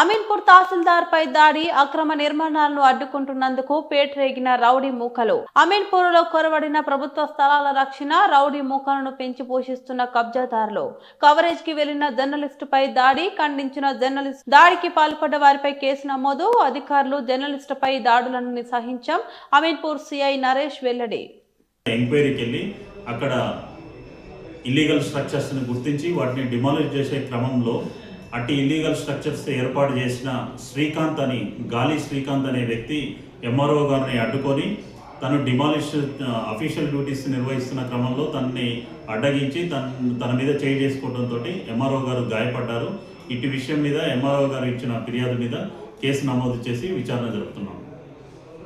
అమీన్పూర్ తహసీల్దార్ పై దాడి, అక్రమ నిర్మాణాలను అడ్డుకుంటున్నందుకు పేటరేగిన రౌడీ మూకలు. అమీన్పూర్ లో కొరవడిన ప్రభుత్వ స్థలాల రక్షణ, రౌడీ మూకలను పెంచి పోషిస్తున్న కబ్జాదారులు. కవరేజ్ కి వెళ్లిన జర్నలిస్టు పై దాడి, ఖండించిన జర్నలిస్ట్. దాడికి పాల్పడ్డ వారిపై కేసు నమోదు. అధికారులు జర్నలిస్టు పై దాడులను సహించాం. అమీన్పూర్ సిఐ నరేష్ వెల్లడి. ఎంక్వైరీకి వెళ్ళి అక్కడ ఇల్లీగల్ స్ట్రక్చర్స్ని గుర్తించి వాటిని డిమాలిష్ చేసే క్రమంలో అట్టి ఇల్లీగల్ స్ట్రక్చర్స్ ఏర్పాటు చేసిన శ్రీకాంత్ అని గాలి శ్రీకాంత్ అనే వ్యక్తి ఎంఆర్ఓ గారిని అడ్డుకొని తను డిమాలిష్ అఫీషియల్ డ్యూటీస్ నిర్వహిస్తున్న క్రమంలో తనని అడ్డగించి తన మీద చేయి చేసుకోవడంతో ఎంఆర్ఓ గారు గాయపడ్డారు. ఇటు విషయం మీద ఎంఆర్ఓ గారు ఇచ్చిన ఫిర్యాదు మీద కేసు నమోదు చేసి విచారణ జరుపుతున్నాం.